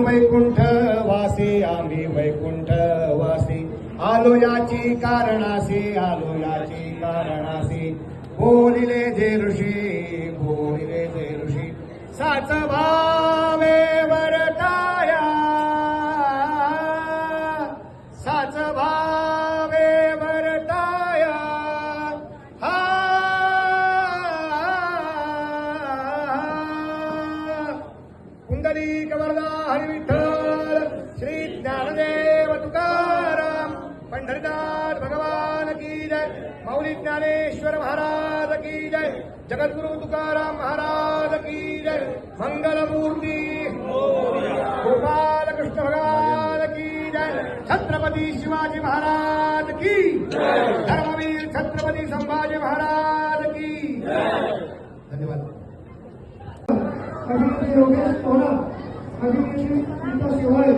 वैकुंठ वासी आम्ही वैकुंठ वासी आलो याची कारणासी आलो याची कारणासी बोलिले जे ऋषी साच भावे वरटाया साच भावे वरटाया हा पुंडलिक वरदा हरी विठ्ठल श्री ज्ञानदेव तुकाराम पंढरीनाथ भगवान की जय माऊली ज्ञानेश्वर महाराज की जय जगद्गुरु तुकाराम महाराज की जय मंगलमूर्ती गोपाल कृष्ण भगवान की जय छत्रपती शिवाजी महाराज की धर्मवीर छत्रपती संभाजी महाराज की धन्यवाद. अभिनेत्री योगेश पवार, अभिनेत्री गीता शेवाळे